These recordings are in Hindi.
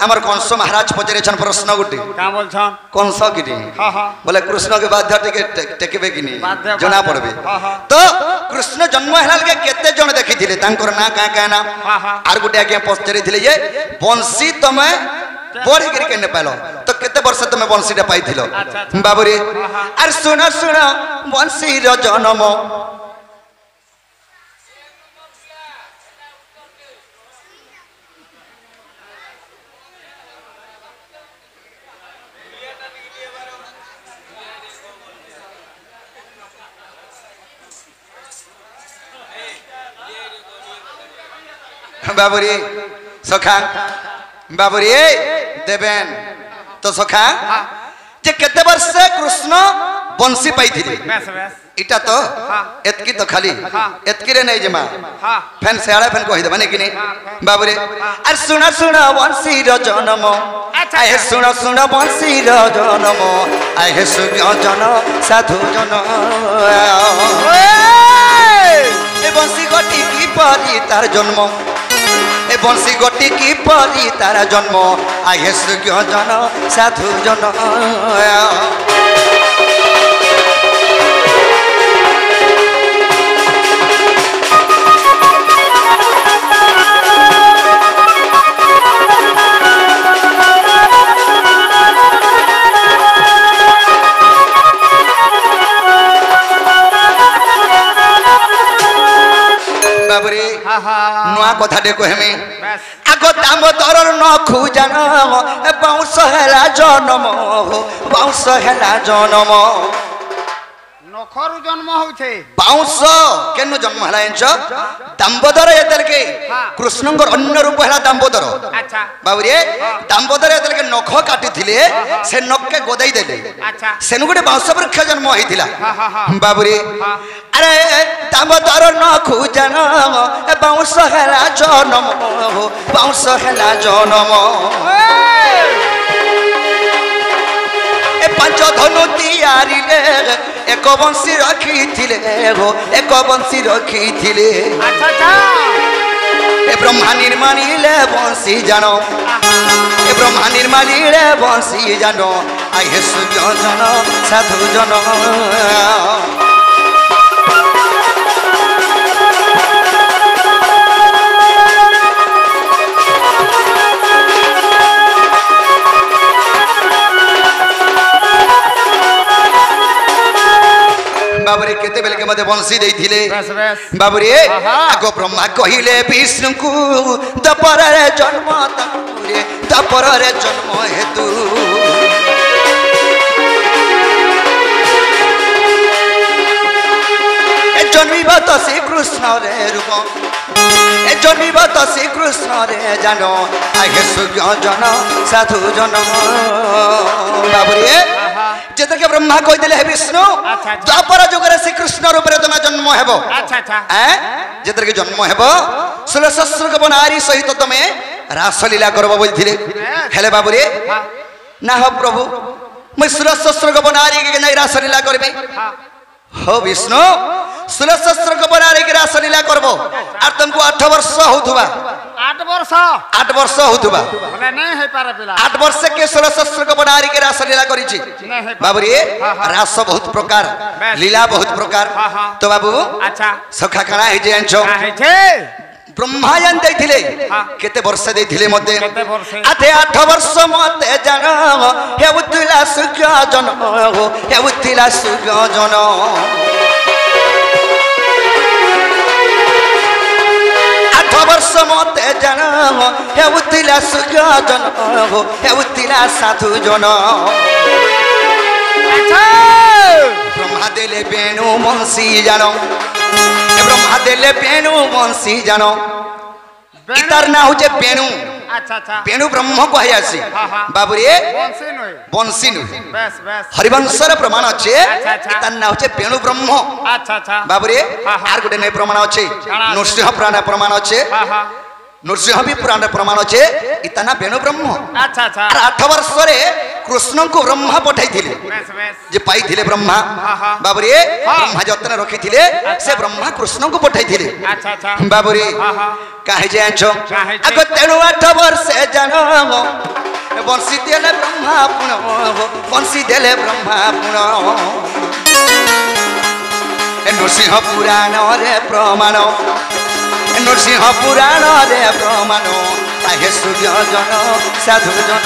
हमर कंस महाराज पचरे छन प्रश्न गुटी का बोल छन कंस किनी बोले कृष्ण के बाध्य टेकबे किनी जना पड़बे तो कृष्ण जन्म हलाल के केते जण देखिथिले तांकर ना का का ना आर गुटे आके पचरे थिले जे बंसी तमे बोड़ी गिर के ने पालो तो केते वर्ष तमे बंसी रे पाइथिलो बाबूरे आर सुना सुना बंसी रो जन्म बाबूरे सखा बाबूरे देवेन तो सखा जे केते वर्ष कृष्ण बंसी पाइथिले इटा तो एतकी तो खाली एतकी रे नहीं जमा फैन सेड़ा फैन कहि दबने कि नहीं बाबूरे अरे सुना सुना बंसी रो जन्म आए सुना सुना बंसी रो जन्म आए सुज्ञ जन साधु जन ए बंसी गटी की परी तार जन्म ए बंसी गटी की परी तार जन्म आए सुज्ञ जन साधु जन बाबरे नुआ कथा दे कहमे आगो दामोदर न खुजान बाउंस हेला जन्म बाउंस हेला जन्म नखरु जन्म होथे बाउंस केनु जन्म हला एंच दामोदर एतल के कृष्णंगर अन्य रूप हला दामोदर अच्छा बाबरे दामोदर एतल के नख काटी थिले से नख के गोदाई देले अच्छा सेनु गुटे बाउंस वृक्ष जन्म होइथिला बाबरे अरे दामोदर न खुजान बाउंस हेला जन्म बाउंस हेला जन्म ए पंच धनु तियारी ले एक बंसी रखी थिले हो एक बंसी रखी थिले अच्छा अच्छा ए ब्रह्मा निर्माणी ले बंसी जानो ए ब्रह्मा निर्माणी ले बंसी जानो आए सुज्ञ जन साधु जन बाबरे केते बेल के मते बंसी देई थिले बाबरे आगो ब्रह्मा कहिले विष्णु को दपर रे जन्म तपुरे दपर रे जन्म हेतु ए जन्मिब त श्री कृष्ण रे रूप ए जन्मिब त श्री कृष्ण रे जानो आगे सुज्ञ जन साधु जन बाबरे जेते के ब्रह्मा कहि देले हे विष्णु द्वापर जुगरे श्री कृष्ण रूप रे तमे जन्म हेबो अच्छा अच्छा जेते के जन्म हेबो 16 के नारी सहित तमे रास लीला करबो बोलथिले हेले बाबू रे ना हो प्रभु मैं 16 के नारी के नै रास लीला करबे हो विष्णु 16 के नारी के रास लीला करबो आ तुमको 8 वर्ष होथुबा 8 वर्ष होथुबा बोले नहीं है पारे पिला 8 वर्ष के 16 के नारी के रास लीला करिछि बाबू रे रास बहुत प्रकार लीला बहुत प्रकार तो बाबू अच्छा सखा कणा हे जे अंचो है छे ब्रह्मायन देथिले केते वर्ष देथिले मते आते 8 वर्ष मते जानो हे उतिला सुज्ञ जन हो हे उतिला सुज्ञ जन 8 वर्ष मते जानो हे उतिला सुज्ञ जन हो हे उतिला साधु जन अच्छा ब्रह्मा देले बेणु बंसी जानो ब्रह्मा देले बेणु बंसी जानो इतार ना होचे बेणु अच्छा अच्छा बेणु ब्रह्म कहि आसी बाबू रे बंसी नु बस बस हरिवंश रे प्रमाण अछि इतार ना होचे बेणु ब्रह्म अच्छा अच्छा बाबू रे आर गुटे नै प्रमाण अछि नृसिंह पुराण प्रमाण अछि नृसिंह भी पुराण प्रमाण अछि इतना बेणु ब्रह्म अच्छा अच्छा 8 वर्ष रे कृष्ण को ब्रह्मा पठाई थिले बेस बेस जे पाई थिले ब्रह्मा हाँ। बाबुरे ब्रह्मा जतन रखी थिले से ब्रह्मा कृष्ण को पठाई थिले अच्छा अच्छा बाबुरे हाँ। काहे जांचो काहे जे? अगो 13 वर्ष जानो बंसी देले ब्रह्मा पुण बंसी देले ब्रह्मा पुण नृसिंह पुराण रे प्रमाण नृसिंह पुराण रे प्रमाण आहे सूर्य जन साधु जन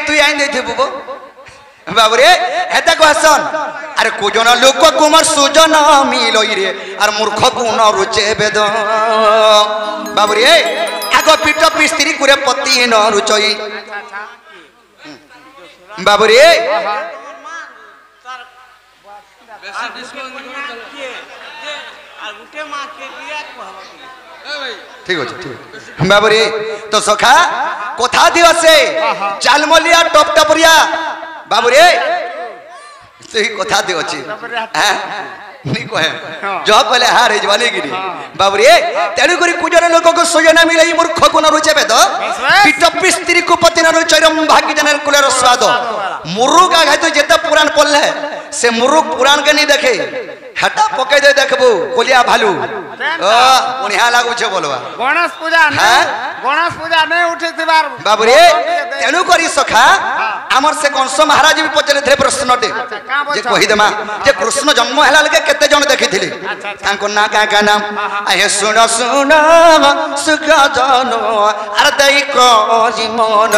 তুই আইন দেই বুবো বাবুরে হেতা কহসন আরে কুজন লোক কুমার সুজন মিলই রে আর মূর্খ গুণ রুচে বেদ বাবুরে আগ পিঠ পিস্ত্রি করে পতি ন রুচই বাবুরে ঠিক আছে ঠিক বাবুরে তো সখা কথা দিবসে চালমলিয়া টপ টপরিয়া বাবুরে সেই কথা দিবছি হ্যাঁ নি কহে জ কলে হার হই জবানি গিরি বাবুরে তেণু করি কুজন লোককে সোজনা মিলাই মূর্খ গুণ রুচে বেদ পিঠ পিস্ত্রি কুপতি ন রুচৈরম ভাগ্য জনের কুলের স্বাদ মুরুগ আঘাত যেতে পুরাণ পড়লে সে মুরুগ পুরাণ কে নি দেখে হেটা পকাই দে দেখবো কলিয়া ভালু বঢ়িয়া লাগুছে বলবা গণেশ পূজা হ্যাঁ? গণেশ পূজা নেই উঠিবার বাবুরে তেণু করি সখা আমার সে কংস মহারাজ বি পচারিলে প্রশ্নটে যে কহিদেমা যে কৃষ্ণ জন্ম হেলা লগে কেতে জন দেখিथिले তাঙ্ক না কা নাম আহে শুন শুন সুখ জন আর দেই করি মন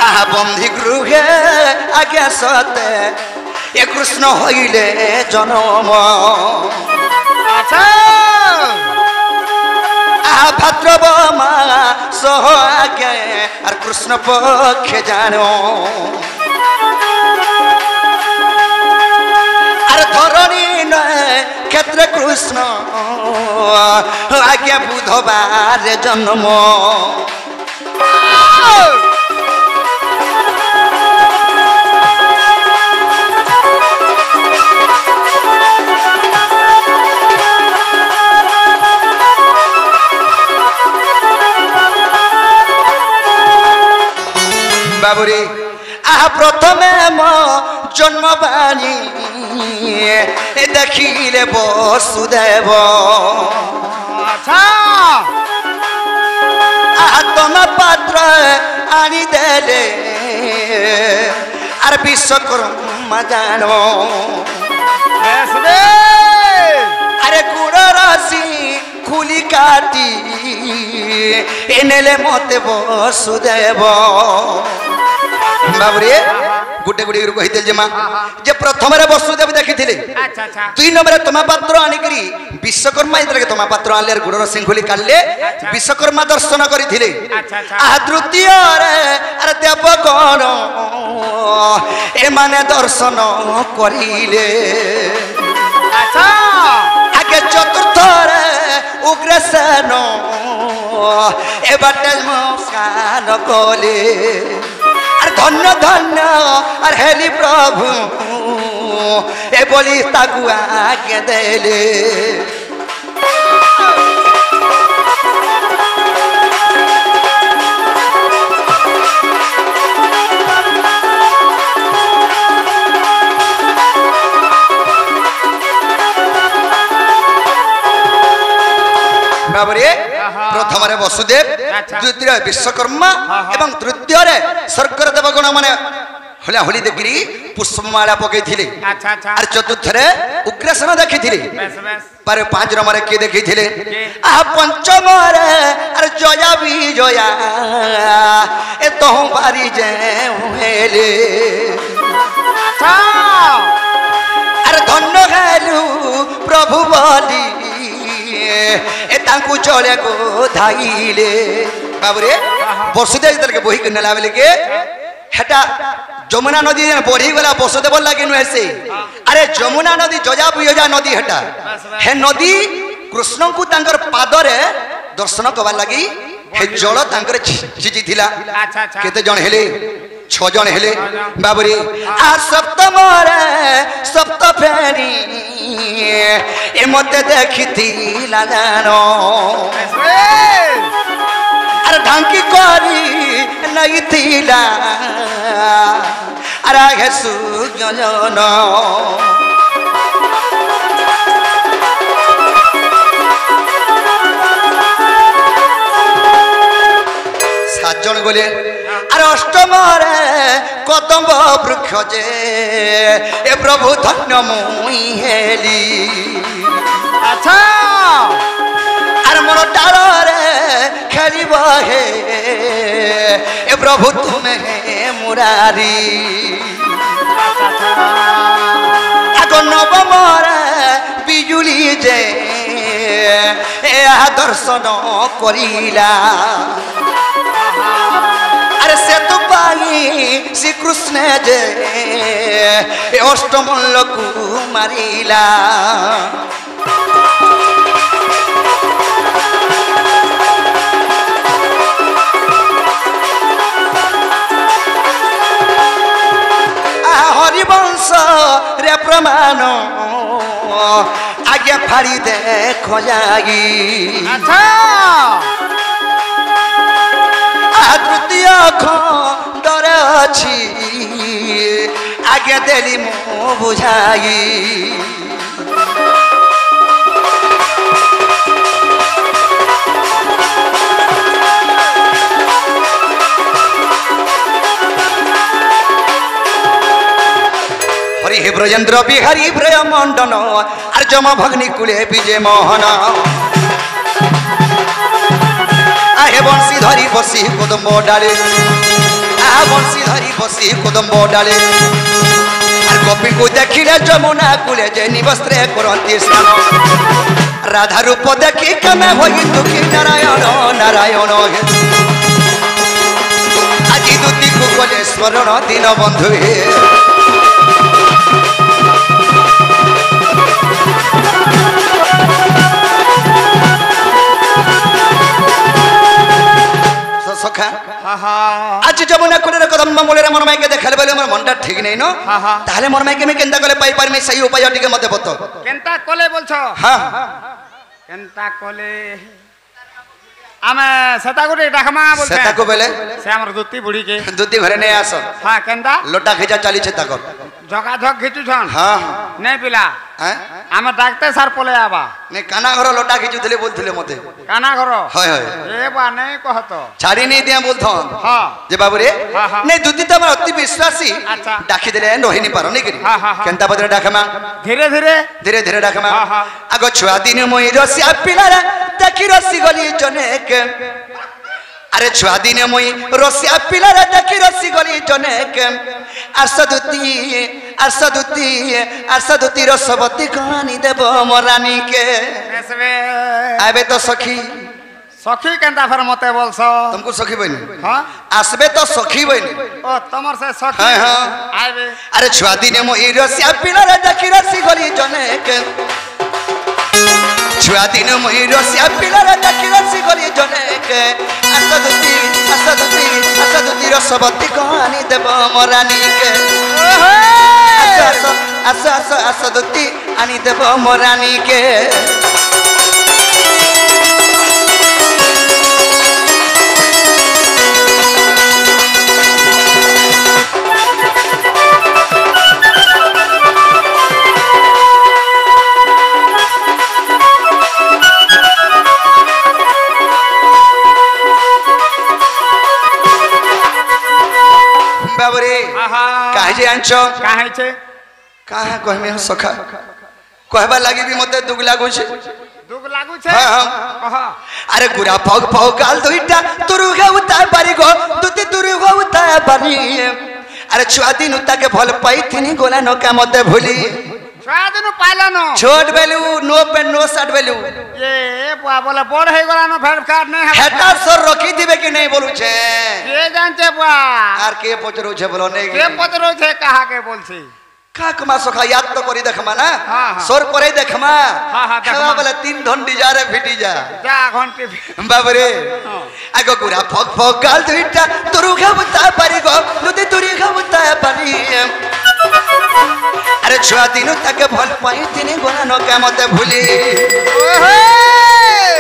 আহা বন্ধি গৃহে আজ্ঞা সতে এ কৃষ্ণ হইলে জনম আচ্ছা আহা ভাদ্রব সহ আগে আর কৃষ্ণ পক্ষে জানো আর ধরণী নয় ক্ষেত্রে কৃষ্ণ আগে বুধবার জন্ম বাবুরে আহা প্রথমে মো জন্মবাণী দেখিলে বসুদেব আচ্ছা আহা তোমা পাত্র আনি দেলে আর বিশ্বকর্মা জানো বেশ বেশ আরে গুড় রাশি খুলি কাটি এনেলে মতে বসুদেব বাবুরে গোটে গোটে কহিতে যে মা যে প্রথমে বসুদেব দেখিলে আচ্ছা আচ্ছা 2 নম্বরে তোমা পাত্র আনিকি বিশ্বকর্মা যেতে তোমা পাত্র আনলে গুড়র সিংহুলি কাটলে বিশ্বকর্মা দর্শন করিলে আচ্ছা আচ্ছা আহ তৃতীয় আরে দেবগণ এমানে দর্শন করিলে আচ্ছা আগে চতুর্থরে উগ্রসেন এবারে নমস্কার কলে আর ধন্য ধন্য আর হেলি প্রভু এ বলি তাকু আগে দেলে বাবুরে প্রথমরে বসুদেব দ্বিতীয় বিশ্বকর্মা এবং তৃতীয়রে স্বর্গর দেবগণ মানে হলা হলি দেখি পুষ্পমালা পকাইলে আচ্ছা আচ্ছা আর চতুর্থরে উগ্রসেন দেখিলে বেশ বেশ পরে 5 নম্বরে কি দেখিলে আহ পঞ্চমরে আর জয়া বিজয়া এ তো বারি যে হেলে আচ্ছা আর ধন্য গেলু প্রভু বলি এ তাঙ্কু চলে গো ধাইলে বাবুরে বসুদেব যেতকে বহি কিনে লাভলে কে হেটা যমুনা নদী বড়ি গলা বসুদেব লাগে নুহে সে আরে যমুনা নদী জজা বিজা নদী হেটা হে নদী কৃষ্ণ কু তাঙ্কর পাদরে দর্শন কবার লাগি हे जल तांकर छिजी थिला अच्छा अच्छा केते जण हेले 6 जण हेले बाबरे आ सप्तमरे सप्त फेरी ए मते देखिथिला जानो अरे ढांकी करी नहीं थिला अरे हे सुजन सातजन गले अरे अष्टमरे कदम्ब वृक्ष जे ए प्रभु धन्य मुई हेली अच्छा अरे मोर डाल रे खेलिब हे ए प्रभु तुमे हे मुरारी आगो नवमरे बिजुली जे ए दर्शन करिला अरे से तो पाई श्री कृष्ण जे अष्टमल्ल को मारिला हरिवंश रे प्रमाण आगे फाड़ी देखो जागी अच्छा तृतीय खंडरे अच्छी आगे देली मु बुझाई हरि हे ब्रजेन्द्र बिहारी भ्रय मंडन अर्जम भग्नि कुले विजय मोहन आहे बंशी धरी बसी कदम्ब डाले आ बंशी धरी बसी कदम्ब डाले आर गोपी को देखिले जमुना कुले जे निवस्त्रे करंती स्नान राधा रूप देखी कमे होई दुखी नारायण नारायण আজি दुती को गले स्मरण दिन बंधु हे सखा आज जमुना कुले कदम्ब मूले मन माइके देखाले बोले मोर मनटा ठीक नै न ताले मोर माइके में केनता कले पाई परमी सही उपाय टिके मते बतो केनता कोले बोलछो हां केनता कोले आमे सेतागुडी डाकमा बोलछे सेताको बेले से हमर दुती बुढ़ी के दुती घरे नै आस हां केनता लोटा खिचा चाली छे ताको झका झक खिचु छन हां नै पिला हैं आमे डाकते सार पोले आबा नै काना घर लोटा खिचुथले बोलथले मते काना घर हाय हाय ए बा नै कहतो छाड़ी नै दिया बोलथन हां जे बाबू रे नै दुती त हमर अति विश्वासी अच्छा डाकी देले नहि नि पारो नै करी केनता बदरे डाकमा धीरे धीरे धीरे धीरे डाकमा आगो छुआ दिन मोई रसिया पिलारा देखि रसी गली जनेक अरे छुआ दिन मोई रसिया पिलारा देखि रसी गली जनेक आरसदुती रसवती कहानी देव मोरानी के आबे तो सखी सखी केनता फिर मते बोलछो तुमको सखी बनी हां आसबे तो सखी बनी ओ तमर से सखी हां हां आबे अरे छुआ दिन मोई रसिया पिलारा देखि रसी गली जनेक छुआ दिन मोई रसिया पिलारा देखि रसी गली जनेक आरसदुती रसवती कहानी देव मोरानी के आरसदुती आनी देव मोरानी के बाबरे काहे जे आंचो काहे छे काहे कहमे सखा कहबा लागि भी मते दुख लागो छे दुख लागु छे हां कह अरे गुरा पग पग गाल दुइटा तुरु गउता पारी गो दुती तुरु गउता पारी अरे छुआ दिन उता के भल पाइथिनी गोला नो का मते भूली छुआ दिन पाइला नो छोट बेलू नो पे नो साट बेलू ये बुआ बोले बड़ हे गोला नो फेर कार्ड नै हेटा सर रखी दिबे कि नहीं बोलू छे के जानते बुआ आर के पचरो छे बोलो नहीं के पतरो छे कहा के बोलछी का कमा सखा याद तो करी देखमा ना हां सोर करे देखमा हां हां देखमा बोले 3 घंटी जा रे फिटी जा जा घंटी बाबरे आगो गुरा फक फक गाल दुईटा तोरु खाबुता पारी गो लुदी तुरी खाबुता पारी अरे छुआ दिनु ताके भल पाई तिनी गोना नका मते भूली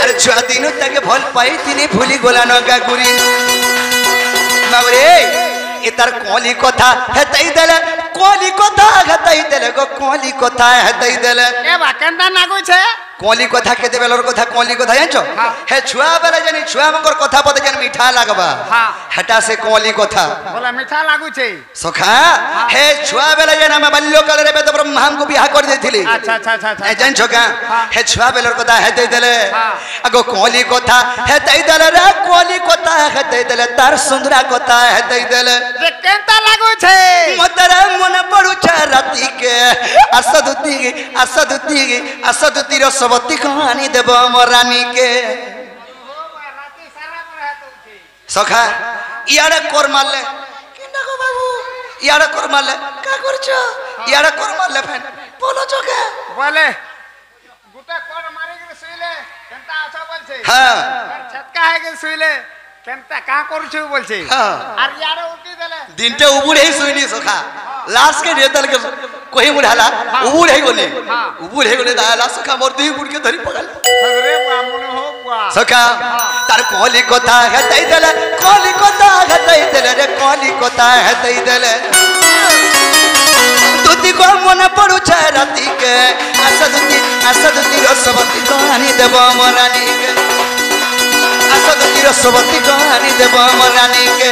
अरे छुआ दिनु ताके भल पाई तिनी भूली गोला नका गुरी बाबरे ए तार कोली कथा हेतई देले कोली कथा हेतई देले गो कोली कथा हेतई देले ए बा केंदा नागु छे कोली कथा केते बेलर कथा कोली कथा जानछो हे छुआ बेले जनी छुआ मंगर कथा पते जन मीठा लागबा हेटा से कोली कथा बोला मीठा लागु छे सखा हे छुआ बेले जन हम बाल्य काल रे बेद ब्रह्मा हमको बियाह कर देथिली अच्छा अच्छा अच्छा ए जानछो का हे छुआ बेलर कथा हेतई देले अगो कोली कथा हेतई देले रे कोली कथा हेतई देले तार सुंदरा कथा हेतई देले जे केंता लागु छे मतरा मन पड़ू छ राती के असदुती रो सबती कहानी देव रानी के सखा इयारे कोर मारले किंदा गो बाबू इयारे कोर मारले का करछो इयारे कोर मारले फेन बोलो चोके बोले गुटा कोर मारी के सुइले केंता अच्छा बोलछे हां छटका है के सुइले केंता का करछु बोलछे हां আর ইয়ারে উল্টি দেলে দিনতে উবুড়ে শুইনি সখা লাস্ট के रेतल के कोही मुढ़ाला उबुड़ हे गोले दाला सखा मोर दुई बुड़ के धरी पगल रे बामन हो बुआ सखा तार कोली कथा हेतई देले रे कोली कथा हेतई देले तुती को मन पड़ू छ राती के असदुती रसवती कहानी देव मोरानी के असदुती रसवती कहानी देव मोरानी के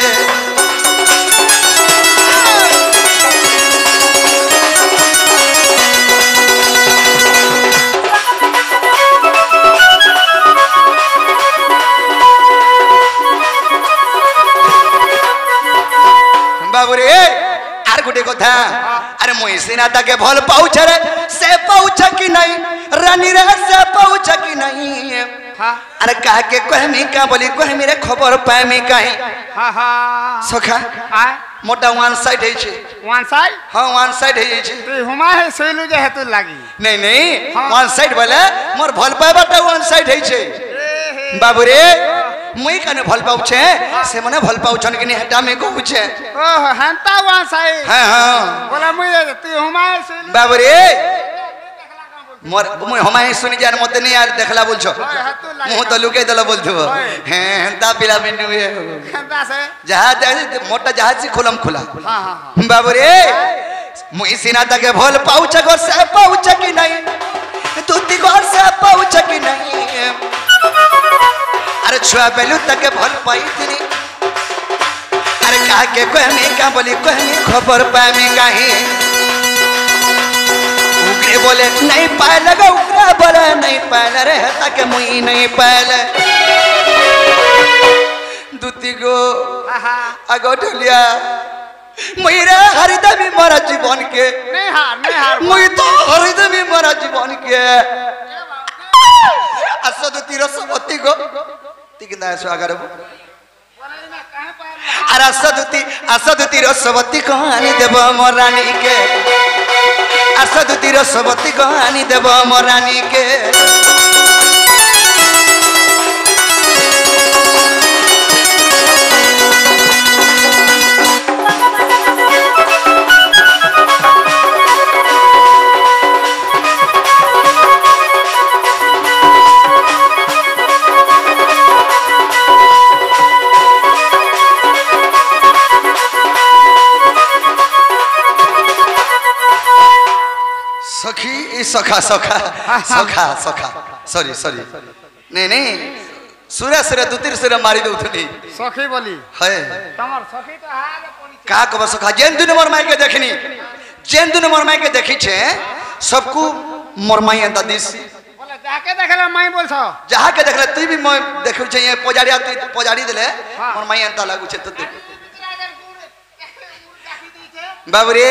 बाबूरे आर गुटे कथा अरे मुई सिना ताके भल पाउछ रे से पाउछ कि नहीं रानी रे से पाउछ कि नहीं अरे कह के कहमी का बोली कहमी रे खबर पाएमी काहे हां हां सखा आय मोटा वन साइड है छे वन साइड हां वन साइड है छे तू हुमा है सोइलु जे हेतु लागी नहीं वन साइड बोले मोर भल पाएबाटा वन साइड है छे बाबूरे मुई कने भल पाउ छे से मने भल पाउ छन कि नहीं हटा में कहू छे ओह हंता वन साइड हां बोला मुई तू हुमा है सोइलु बाबूरे मोर मुई हमाई सुनी जान मते नहीं यार देखला बोलछो मुंह तो लुके दला बोलथबो हैं हंता पिला बिनु हंता से जहाज मोटा जहाज से खुलम खुला हां हां बाबूरे मुई सिना तके भल पाउ छ गो से पाउ छ कि नहीं तू ती घर से पाउ छ कि नहीं अरे छुआ बेलू तक भल पाई थी अरे कहा के कहमी का बोली कहमी खबर पाएमी काहे उगरे बोले नहीं पाए लगा उगरा बोले नहीं पाए रे तक मुई नहीं पाए दुती गो आगो ढोलिया मुई रे हरिदमी मोरा जीवन के नहीं हार मुई तो हरिदमी मोरा जीवन के असदुती रसवती गो तिकिंदा स्वागत अरे असदुती रसवती कहानी देव मोरानी के असदुती रसवती कहानी देव मोरानी के सखा सॉरी नहीं सूर्य सूर्य दुतिर सूर्य मारी दउथनी सखी बोली है तमर सखी तो हाल पोनी का कब सखा जेन दिन मोर माई के देखनी जेन दिन मोर माई के देखी छे सबको मोर माई अंता दिस बोले जाके देखले माई बोलछो जहा के देखले तू भी मैं देखु छे ये पोजाड़िया तू पोजाड़ी देले मोर माई अंता लागु छे तो बाबू रे